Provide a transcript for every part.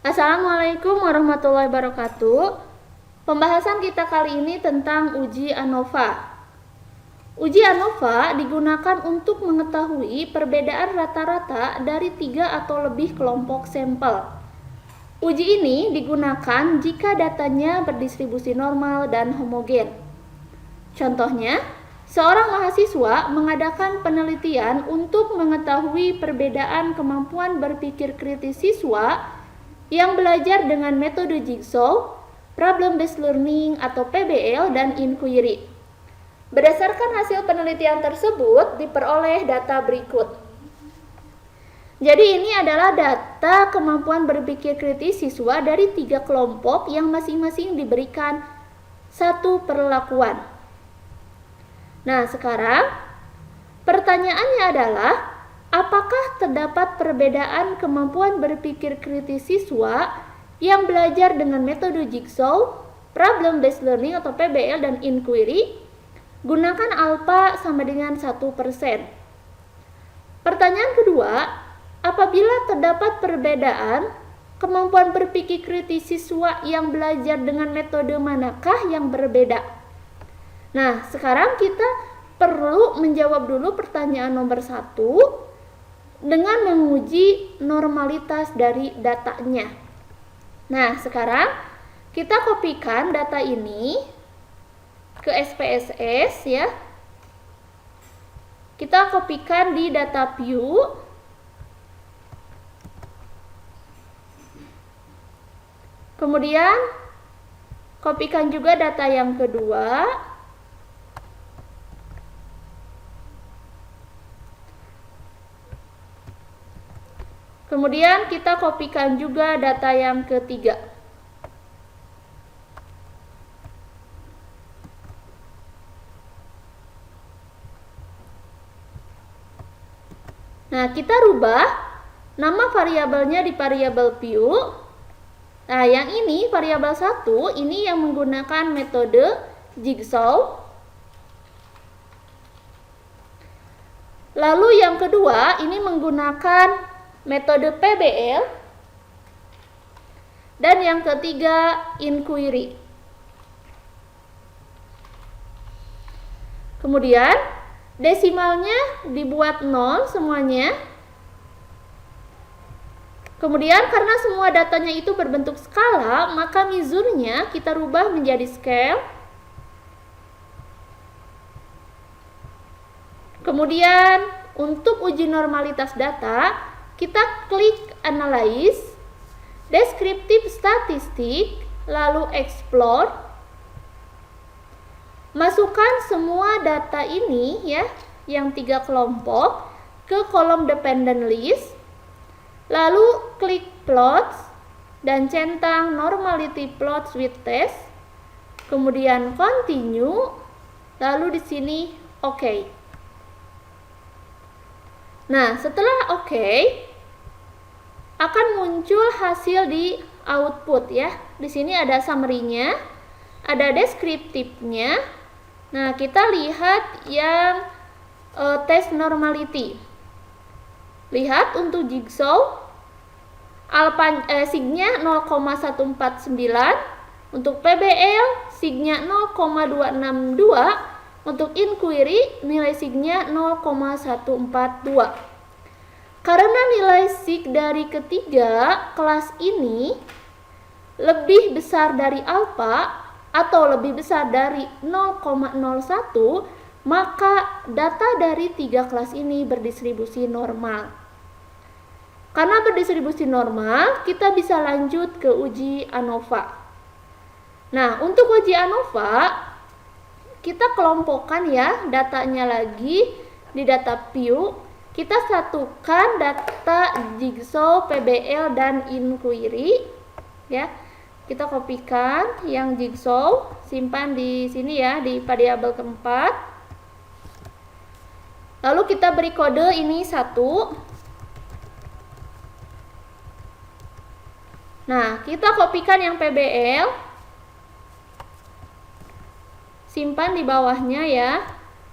Assalamualaikum warahmatullahi wabarakatuh. Pembahasan kita kali ini tentang uji ANOVA. Uji ANOVA digunakan untuk mengetahui perbedaan rata-rata dari 3 atau lebih kelompok sampel. Uji ini digunakan jika datanya berdistribusi normal dan homogen. Contohnya, seorang mahasiswa mengadakan penelitian untuk mengetahui perbedaan kemampuan berpikir kritis siswa yang belajar dengan metode jigsaw, problem based learning atau PBL, dan inquiry. Berdasarkan hasil penelitian tersebut diperoleh data berikut. Jadi ini adalah data kemampuan berpikir kritis siswa dari 3 kelompok yang masing-masing diberikan satu perlakuan. Nah, sekarang pertanyaannya adalah, apakah terdapat perbedaan kemampuan berpikir kritis siswa yang belajar dengan metode jigsaw, problem based learning atau PBL, dan inquiry? Gunakan alpha sama dengan 1%. Pertanyaan kedua, apabila terdapat perbedaan kemampuan berpikir kritis siswa yang belajar dengan metode manakah yang berbeda? Nah, sekarang kita perlu menjawab dulu pertanyaan nomor 1 dengan menguji normalitas dari datanya. Nah, sekarang kita kopikan data ini ke SPSS ya. Kita kopikan di data view. Kemudian kopikan juga data yang kedua. Kemudian kita kopikan juga data yang ketiga. Nah, kita rubah nama variabelnya di variabel view. Nah, yang ini variabel 1 ini yang menggunakan metode jigsaw. Lalu yang kedua ini menggunakan metode PBL, dan yang ketiga inquiry. Kemudian desimalnya dibuat 0 semuanya. Kemudian karena semua datanya itu berbentuk skala, maka measure-nya kita rubah menjadi scale. Kemudian untuk uji normalitas data, kita klik Analyze, Descriptive Statistic, lalu Explore. Masukkan semua data ini ya, yang 3 kelompok ke kolom Dependent List. Lalu klik Plots dan centang Normality Plots with Test. Kemudian Continue, lalu di sini OK. Nah, setelah OK, akan muncul hasil di output ya. Di sini ada summary-nya, ada deskriptifnya. Nah, kita lihat yang test normality. Lihat untuk jigsaw signya 0,149, untuk PBL signya 0,262, untuk inquiry nilai signya 0,142. Karena nilai sig dari ketiga kelas ini lebih besar dari alpha atau lebih besar dari 0,01, maka data dari 3 kelas ini berdistribusi normal. Karena berdistribusi normal, kita bisa lanjut ke uji ANOVA. Nah, untuk uji ANOVA, kita kelompokkan ya datanya lagi di data view. Kita satukan data jigsaw, PBL, dan inquiry ya. Kita kopikan yang jigsaw, simpan di sini ya, di variabel keempat. Lalu kita beri kode ini 1. Nah, kita kopikan yang PBL, simpan di bawahnya ya.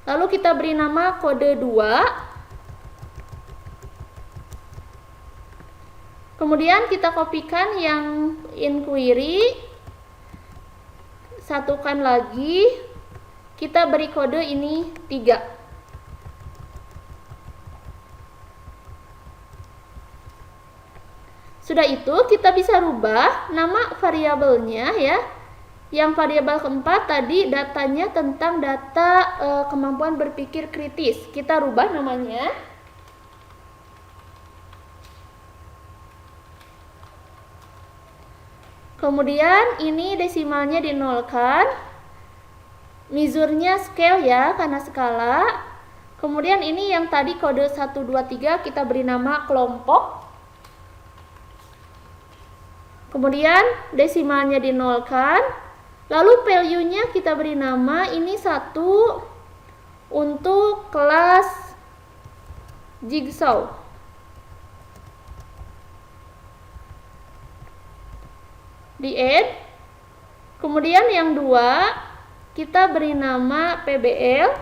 Lalu kita beri nama kode 2. Kemudian kita kopikan yang inquiry, satukan lagi, kita beri kode ini 3. Sudah itu kita bisa rubah nama variabelnya ya. Yang variabel keempat tadi datanya tentang data kemampuan berpikir kritis. Kita rubah namanya. Kemudian ini desimalnya dinolkan, measure-nya scale ya, karena skala. Kemudian ini yang tadi kode 1, 2, 3 kita beri nama kelompok. Kemudian desimalnya dinolkan, lalu value-nya kita beri nama ini 1 untuk kelas jigsaw. Di add. Kemudian yang 2 kita beri nama PBL.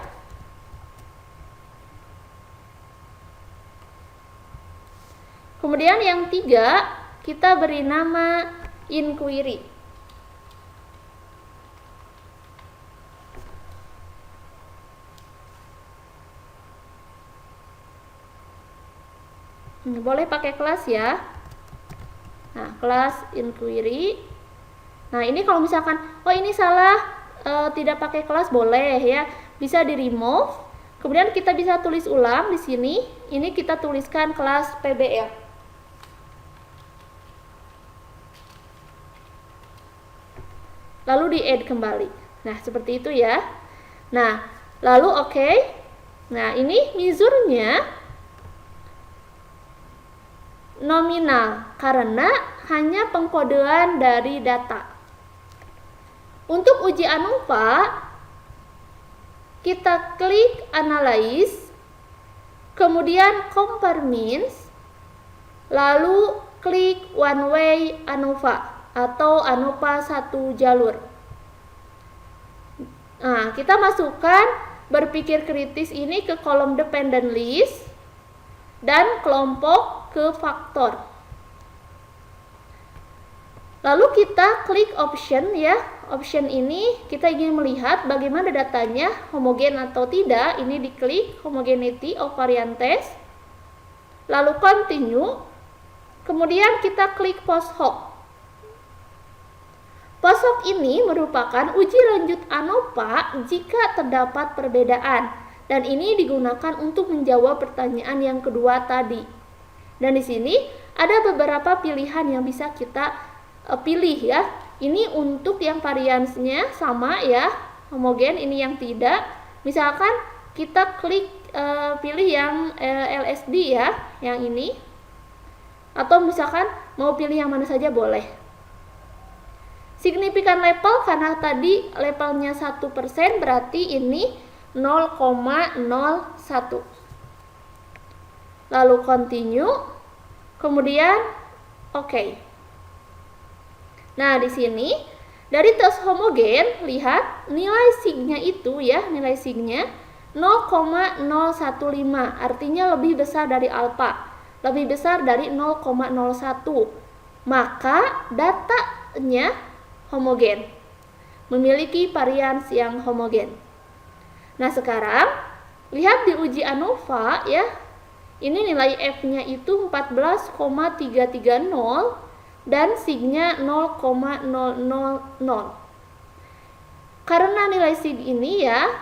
Kemudian yang 3 kita beri nama inquiry. Boleh pakai kelas ya. Nah, kelas inquiry. Nah, ini kalau misalkan oh ini salah, tidak pakai kelas, boleh ya, bisa di remove. Kemudian kita bisa tulis ulang di sini. Ini kita tuliskan kelas PBL. Lalu di add kembali. Nah, seperti itu ya. Nah, lalu oke. Nah, ini measure-nya nominal karena hanya pengkodean dari data. Untuk uji ANOVA, kita klik analyze, kemudian compare means, lalu klik one way ANOVA atau ANOVA 1 jalur. Nah, kita masukkan berpikir kritis ini ke kolom dependent list dan kelompok ke faktor. Lalu kita klik option ya. Option ini kita ingin melihat bagaimana datanya homogen atau tidak. Ini diklik homogeneity of variances. Lalu continue. Kemudian kita klik post hoc. Post hoc ini merupakan uji lanjut ANOVA jika terdapat perbedaan. Dan ini digunakan untuk menjawab pertanyaan yang kedua tadi. Dan di sini ada beberapa pilihan yang bisa kita pilih ya. Ini untuk yang variansnya sama ya, homogen, ini yang tidak. Misalkan kita klik pilih yang LSD ya, yang ini. Atau misalkan mau pilih yang mana saja boleh. Signifikan level karena tadi levelnya 1%, berarti ini 0,01. Lalu continue. Kemudian oke. Nah, di sini dari tes homogen, lihat nilai sig-nya itu ya, nilai sig-nya 0,015, artinya lebih besar dari alfa, lebih besar dari 0,01. Maka datanya homogen, memiliki varians yang homogen. Nah, sekarang lihat di uji ANOVA ya. Ini nilai F-nya itu 14,330 dan sig-nya 0,000. Karena nilai sig ini ya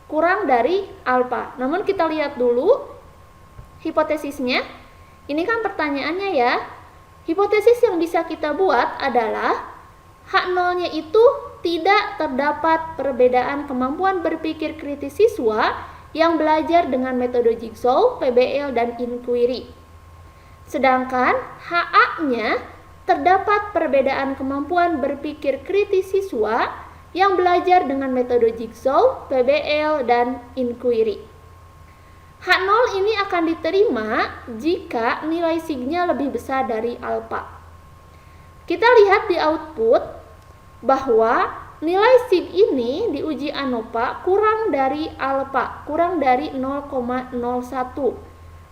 kurang dari alfa. Namun kita lihat dulu hipotesisnya. Ini kan pertanyaannya ya. Hipotesis yang bisa kita buat adalah H0-nya itu tidak terdapat perbedaan kemampuan berpikir kritis siswa yang belajar dengan metode jigsaw, PBL, dan inquiry. Sedangkan HA-nya terdapat perbedaan kemampuan berpikir kritis siswa yang belajar dengan metode jigsaw, PBL, dan inquiry. H0 ini akan diterima jika nilai sig-nya lebih besar dari alfa. Kita lihat di output bahwa nilai sig ini di uji ANOVA kurang dari alfa, kurang dari 0,01.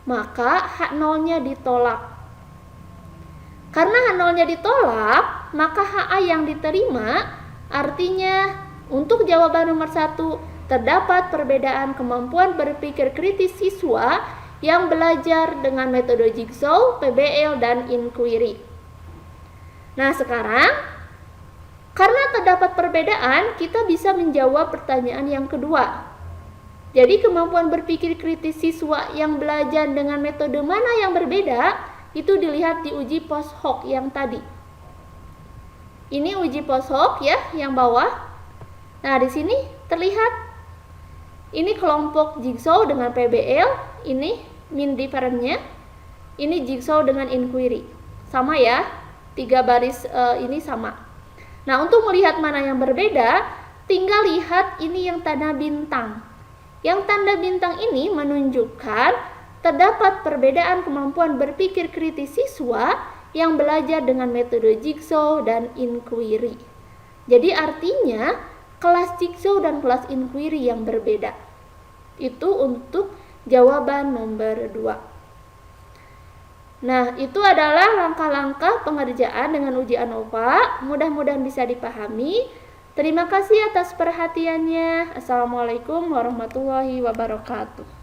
Maka H0-nya ditolak. Karena H0-nya ditolak, maka HA yang diterima artinya untuk jawaban nomor 1 terdapat perbedaan kemampuan berpikir kritis siswa yang belajar dengan metode jigsaw, PBL, dan inquiry. Nah, sekarang karena terdapat perbedaan, kita bisa menjawab pertanyaan yang kedua. Jadi kemampuan berpikir kritis siswa yang belajar dengan metode mana yang berbeda itu dilihat di uji post hoc yang tadi. Ini uji post hoc ya, yang bawah. Nah, di sini terlihat ini kelompok jigsaw dengan PBL, ini mean difference-nya. Ini jigsaw dengan inquiry. Sama ya, 3 baris ini sama. Nah, untuk melihat mana yang berbeda, tinggal lihat ini yang tanda bintang. Yang tanda bintang ini menunjukkan terdapat perbedaan kemampuan berpikir kritis siswa yang belajar dengan metode jigsaw dan inquiry. Jadi artinya kelas jigsaw dan kelas inquiry yang berbeda. Itu untuk jawaban nomor 2. Nah, itu adalah langkah-langkah pengerjaan dengan uji ANOVA. Mudah-mudahan bisa dipahami. Terima kasih atas perhatiannya. Assalamualaikum warahmatullahi wabarakatuh.